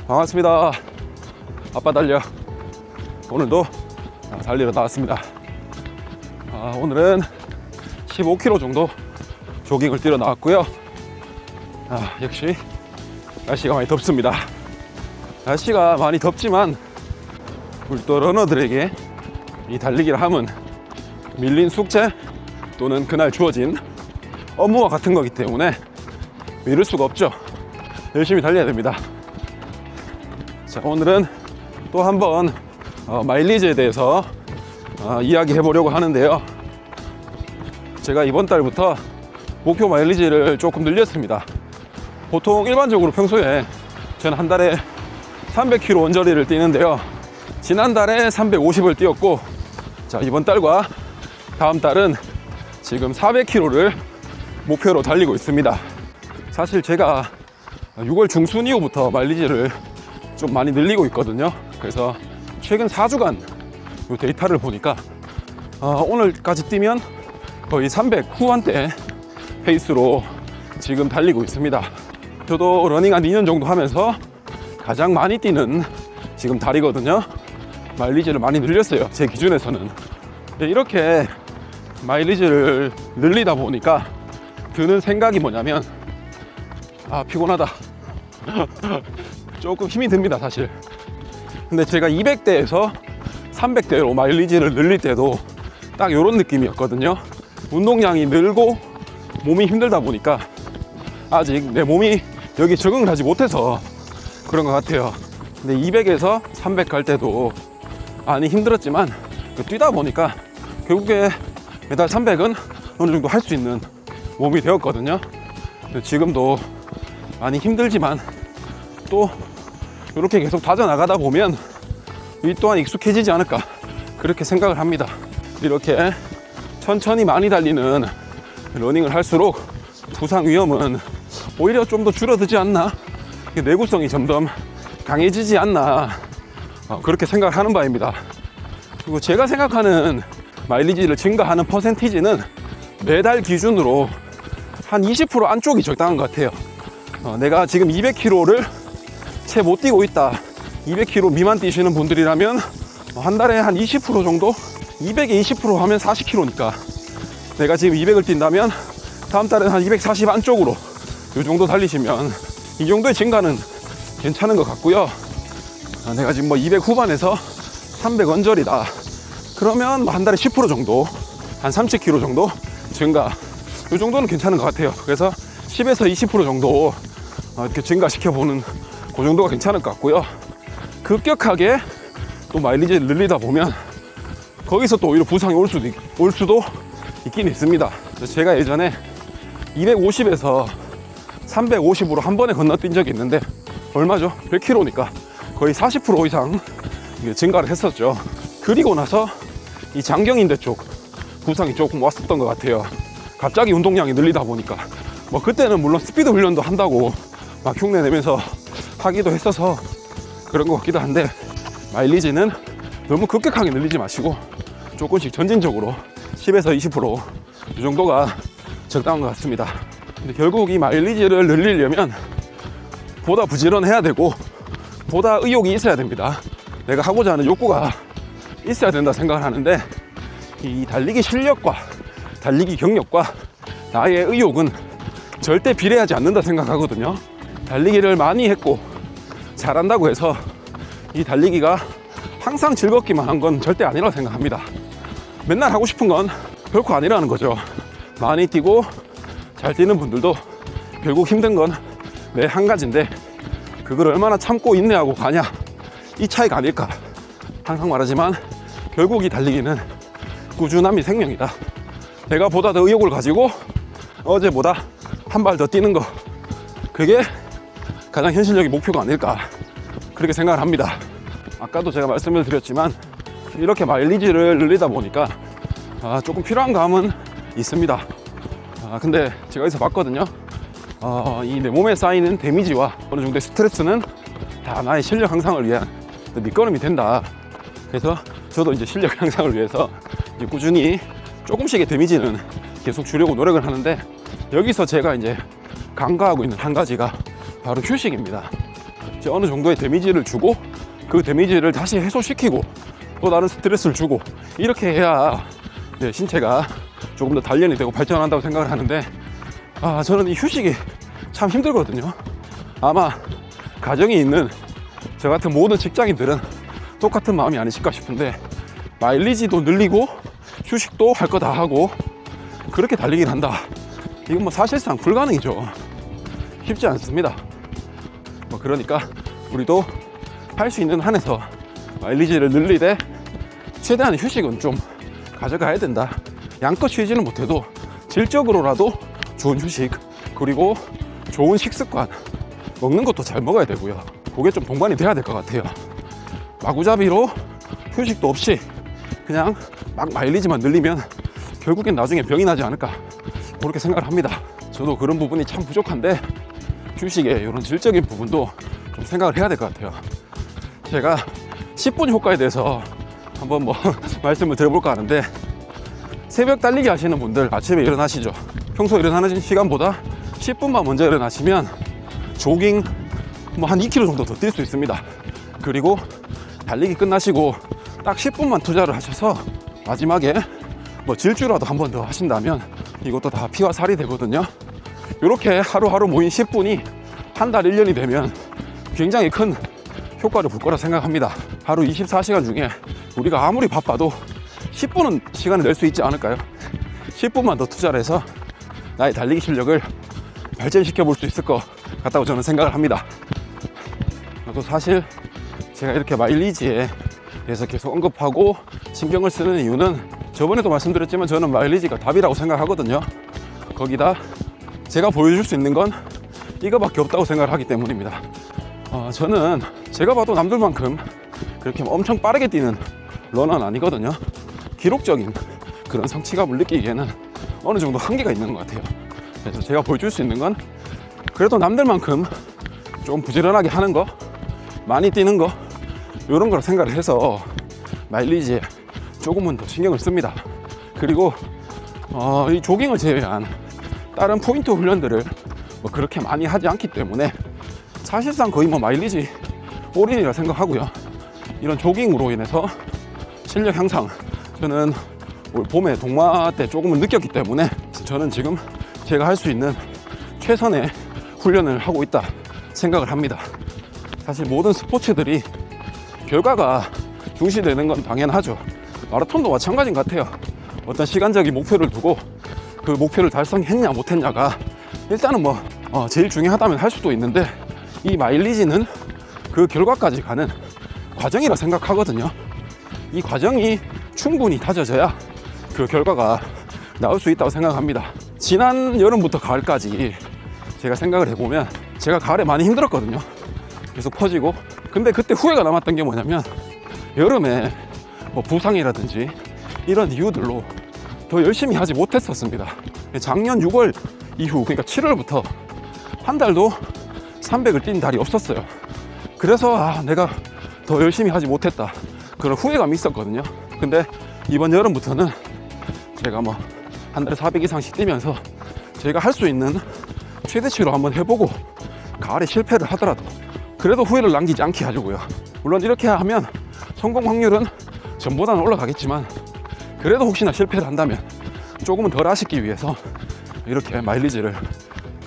반갑습니다. 아빠 달려. 오늘도 달리러 나왔습니다. 오늘은 15km 정도 조깅을 뛰러 나왔고요. 역시 날씨가 많이 덥습니다. 날씨가 많이 덥지만 울도 러너들에게 이 달리기를 하면 밀린 숙제 또는 그날 주어진 업무와 같은 거기 때문에 미룰 수가 없죠. 열심히 달려야 됩니다. 자, 오늘은 또 한번 마일리지에 대해서 이야기해 보려고 하는데요. 제가 이번 달부터 목표 마일리지를 조금 늘렸습니다. 보통 일반적으로 평소에 저는 한 달에 300km 원저리를 뛰는데요. 지난달에 350을 뛰었고, 자, 이번 달과 다음 달은 지금 400km를 목표로 달리고 있습니다. 사실 제가 6월 중순 이후부터 마일리지를 좀 많이 늘리고 있거든요. 그래서 최근 4주간 이 데이터를 보니까 오늘까지 뛰면 거의 300 후반대 페이스로 지금 달리고 있습니다. 저도 러닝 한 2년 정도 하면서 가장 많이 뛰는 지금 달이거든요. 마일리지를 많이 늘렸어요, 제 기준에서는. 이렇게 마일리지를 늘리다 보니까 드는 생각이 뭐냐면, 피곤하다. 조금 힘이 듭니다, 사실. 근데 제가 200대에서 300대로 마일리지를 늘릴 때도 딱 이런 느낌이었거든요. 운동량이 늘고 몸이 힘들다 보니까 아직 내 몸이 여기 적응을 하지 못해서 그런 것 같아요. 근데 200에서 300 갈 때도 많이 힘들었지만 뛰다 보니까 결국에 매달 300은 어느 정도 할 수 있는 몸이 되었거든요. 지금도 많이 힘들지만 또 이렇게 계속 다져나가다 보면 이 또한 익숙해지지 않을까, 그렇게 생각을 합니다. 이렇게 천천히 많이 달리는 러닝을 할수록 부상 위험은 오히려 좀 더 줄어들지 않나, 내구성이 점점 강해지지 않나, 그렇게 생각을 하는 바입니다. 그리고 제가 생각하는 마일리지를 증가하는 퍼센티지는 매달 기준으로 한 20% 안쪽이 적당한 것 같아요. 내가 지금 200km를 채 못 뛰고 있다, 200km 미만 뛰시는 분들이라면 한 달에 한 20% 정도? 200에 20% 하면 40km니까 내가 지금 200을 뛴다면 다음 달에는 한 240 안쪽으로 이 정도 달리시면 이 정도의 증가는 괜찮은 것 같고요. 내가 지금 200 후반에서 300 언저리다 그러면 한 달에 10% 정도, 한 30km 정도 증가, 이 정도는 괜찮은 것 같아요. 그래서 10에서 20% 정도 이렇게 증가시켜보는 그 정도가 괜찮을 것 같고요. 급격하게 또 마일리지를 늘리다 보면 거기서 또 오히려 부상이 올 수도 있긴 있습니다. 제가 예전에 250에서 350으로 한 번에 건너뛴 적이 있는데 얼마죠? 100km니까 거의 40% 이상 증가를 했었죠. 그리고 나서 이 장경인대 쪽 부상이 조금 왔었던 것 같아요. 갑자기 운동량이 늘리다 보니까 그때는 물론 스피드 훈련도 한다고 막 흉내 내면서 하기도 했어서 그런 것 같기도 한데, 마일리지는 너무 급격하게 늘리지 마시고 조금씩 점진적으로 10에서 20% 이 정도가 적당한 것 같습니다. 근데 결국 이 마일리지를 늘리려면 보다 부지런해야 되고 보다 의욕이 있어야 됩니다. 내가 하고자 하는 욕구가 있어야 된다 생각을 하는데, 이 달리기 실력과 달리기 경력과 나의 의욕은 절대 비례하지 않는다 생각하거든요. 달리기를 많이 했고 잘한다고 해서 이 달리기가 항상 즐겁기만 한 건 절대 아니라고 생각합니다. 맨날 하고 싶은 건 결코 아니라는 거죠. 많이 뛰고 잘 뛰는 분들도 결국 힘든 건 매 한 가지인데 그걸 얼마나 참고 인내하고 가냐, 이 차이가 아닐까. 항상 말하지만 결국 이 달리기는 꾸준함이 생명이다. 내가 보다 더 의욕을 가지고 어제보다 한 발 더 뛰는 거, 그게 가장 현실적인 목표가 아닐까, 그렇게 생각을 합니다. 아까도 제가 말씀을 드렸지만 이렇게 마일리지를 늘리다 보니까 조금 필요한 감은 있습니다. 근데 제가 여기서 봤거든요. 이 내 몸에 쌓이는 데미지와 어느 정도의 스트레스는 다 나의 실력 향상을 위한 밑거름이 된다. 그래서 저도 이제 실력 향상을 위해서 이제 꾸준히 조금씩의 데미지는 계속 주려고 노력을 하는데, 여기서 제가 이제 간과하고 있는 한 가지가 바로 휴식입니다. 이제 어느 정도의 데미지를 주고 그 데미지를 다시 해소시키고 또 다른 스트레스를 주고 이렇게 해야 신체가 조금 더 단련이 되고 발전한다고 생각을 하는데 저는 이 휴식이 참 힘들거든요. 아마 가정이 있는 저 같은 모든 직장인들은 똑같은 마음이 아니실까 싶은데 마일리지도 늘리고 휴식도 할 거 다 하고 그렇게 달리기를 한다. 이건 뭐 사실상 불가능이죠. 쉽지 않습니다. 그러니까 우리도 할 수 있는 한에서 마일리지를 늘리되 최대한 휴식은 좀 가져가야 된다. 양껏 쉬지는 못해도 질적으로라도 좋은 휴식, 그리고 좋은 식습관, 먹는 것도 잘 먹어야 되고요. 그게 좀 동반이 돼야 될 것 같아요. 마구잡이로 휴식도 없이 그냥 막 마일리지만 늘리면 결국엔 나중에 병이 나지 않을까, 그렇게 생각을 합니다. 저도 그런 부분이 참 부족한데 휴식의 이런 질적인 부분도 좀 생각을 해야 될 것 같아요. 제가 10분 효과에 대해서 한번 말씀을 드려볼까 하는데, 새벽 달리기 하시는 분들 아침에 일어나시죠. 평소 일어나는 시간보다 10분만 먼저 일어나시면 조깅 한 2km 정도 더 뛸 수 있습니다. 그리고 달리기 끝나시고 딱 10분만 투자를 하셔서 마지막에 질주라도 한 번 더 하신다면 이것도 다 피와 살이 되거든요. 이렇게 하루하루 모인 10분이 한 달 1년이 되면 굉장히 큰 효과를 볼 거라 생각합니다. 하루 24시간 중에 우리가 아무리 바빠도 10분은 시간을 낼 수 있지 않을까요? 10분만 더 투자를 해서 나의 달리기 실력을 발전시켜 볼 수 있을 것 같다고 저는 생각을 합니다. 또 사실 제가 이렇게 마일리지에 대해서 계속 언급하고 신경을 쓰는 이유는 저번에도 말씀드렸지만 저는 마일리지가 답이라고 생각하거든요. 거기다 제가 보여줄 수 있는 건 이거밖에 없다고 생각을 하기 때문입니다. 저는 제가 봐도 남들만큼 그렇게 엄청 빠르게 뛰는 러너는 아니거든요. 기록적인 그런 성취감을 느끼기에는 어느 정도 한계가 있는 것 같아요. 그래서 제가 보여줄 수 있는 건 그래도 남들만큼 좀 부지런하게 하는 거, 많이 뛰는 거, 이런 걸 생각을 해서 마일리지에 조금은 더 신경을 씁니다. 그리고 이 조깅을 제외한 다른 포인트 훈련들을 그렇게 많이 하지 않기 때문에 사실상 거의 마일리지 올인이라 생각하고요. 이런 조깅으로 인해서 실력 향상, 저는 올 봄에 동마 때 조금은 느꼈기 때문에 저는 지금 제가 할 수 있는 최선의 훈련을 하고 있다 생각을 합니다. 사실 모든 스포츠들이 결과가 중시되는 건 당연하죠. 마라톤도 마찬가지인 것 같아요. 어떤 시간적인 목표를 두고 그 목표를 달성했냐 못했냐가 일단은 제일 중요하다면 할 수도 있는데, 이 마일리지는 그 결과까지 가는 과정이라 생각하거든요. 이 과정이 충분히 다져져야 그 결과가 나올 수 있다고 생각합니다. 지난 여름부터 가을까지 제가 생각을 해보면 제가 가을에 많이 힘들었거든요. 계속 퍼지고. 근데 그때 후회가 남았던 게 뭐냐면 여름에 부상이라든지 이런 이유들로 더 열심히 하지 못했었습니다. 작년 6월 이후, 그러니까 7월부터 한 달도 300을 뛴 달이 없었어요. 그래서 내가 더 열심히 하지 못했다, 그런 후회감이 있었거든요. 근데 이번 여름부터는 제가 한 달에 400 이상씩 뛰면서 제가 할 수 있는 최대치로 한번 해보고 가을에 실패를 하더라도 그래도 후회를 남기지 않게 하려고요. 물론 이렇게 하면 성공 확률은 전보다는 올라가겠지만 그래도 혹시나 실패를 한다면 조금은 덜 아쉽기 위해서 이렇게 마일리지를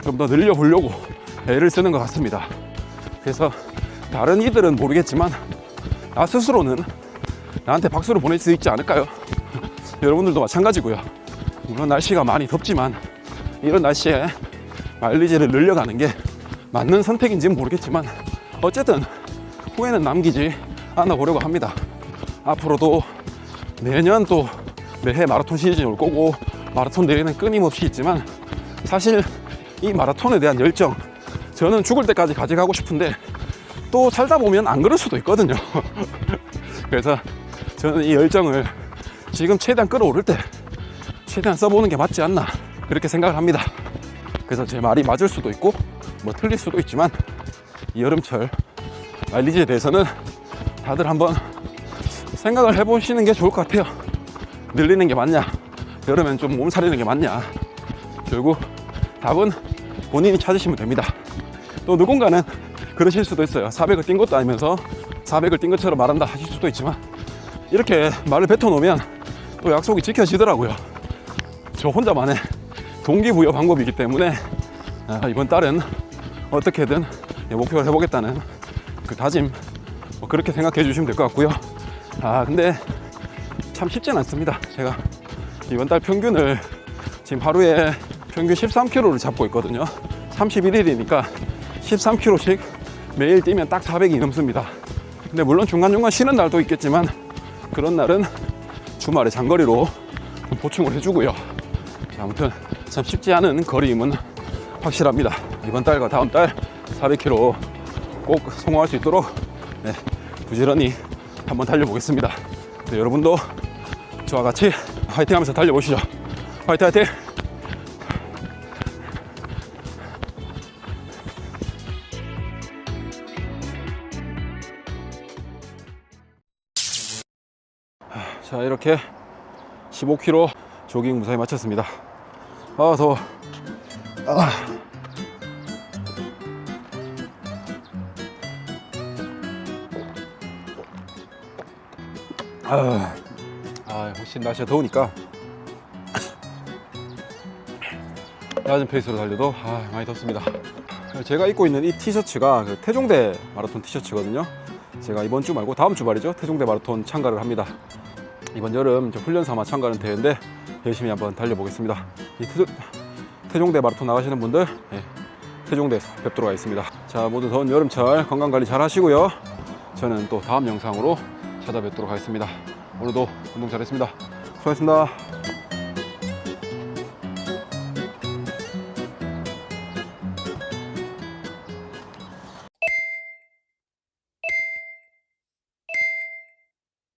좀 더 늘려보려고 애를 쓰는 것 같습니다. 그래서 다른 이들은 모르겠지만 나 스스로는 나한테 박수를 보낼 수 있지 않을까요? 여러분들도 마찬가지고요. 물론 날씨가 많이 덥지만 이런 날씨에 마일리지를 늘려가는 게 맞는 선택인지는 모르겠지만 어쨌든 후회는 남기지 않아 보려고 합니다. 앞으로도 매년 또 매해 마라톤 시즌이 올 거고 마라톤 대회는 끊임없이 있지만 사실 이 마라톤에 대한 열정, 저는 죽을 때까지 가져가고 싶은데 또 살다 보면 안 그럴 수도 있거든요. 그래서 저는 이 열정을 지금 최대한 끌어오를 때 최대한 써보는 게 맞지 않나, 그렇게 생각을 합니다. 그래서 제 말이 맞을 수도 있고 틀릴 수도 있지만 이 여름철 마일리지에 대해서는 다들 한번 생각을 해보시는 게 좋을 것 같아요. 늘리는 게 맞냐, 여름엔 좀 몸살리는 게 맞냐, 결국 답은 본인이 찾으시면 됩니다. 또 누군가는 그러실 수도 있어요. 400을 뛴 것도 아니면서 400을 뛴 것처럼 말한다 하실 수도 있지만, 이렇게 말을 뱉어놓으면 또 약속이 지켜지더라고요. 저 혼자만의 동기부여 방법이기 때문에 이번 달은 어떻게든 목표를 해보겠다는 그 다짐, 그렇게 생각해 주시면 될 것 같고요. 근데 참 쉽진 않습니다. 제가 이번 달 평균을 지금 하루에 평균 13km를 잡고 있거든요. 31일이니까 13km씩 매일 뛰면 딱 400이 넘습니다. 근데 물론 중간중간 쉬는 날도 있겠지만, 그런 날은 주말에 장거리로 보충을 해주고요. 아무튼 참 쉽지 않은 거리임은 확실합니다. 이번 달과 다음 달 400km 꼭 성공할 수 있도록 부지런히 한번 달려보겠습니다. 여러분도 저와 같이 화이팅 하면서 달려보시죠. 화이팅 화이팅! 자, 이렇게 15km 조깅 무사히 마쳤습니다. 더워. 훨씬 날씨가 더우니까 낮은 페이스로 달려도 많이 덥습니다. 제가 입고 있는 이 티셔츠가 그 태종대 마라톤 티셔츠거든요. 제가 이번 주 말고 다음 주 말이죠, 태종대 마라톤 참가를 합니다. 이번 여름 훈련 삼아 참가하는 대회인데 열심히 한번 달려보겠습니다. 이 태종대 마라톤 나가시는 분들 태종대에서 뵙도록 하겠습니다. 자, 모두 더운 여름철 건강관리 잘 하시고요. 저는 또 다음 영상으로 찾아뵙도록 하겠습니다. 오늘도 운동 잘했습니다. 수고하셨습니다.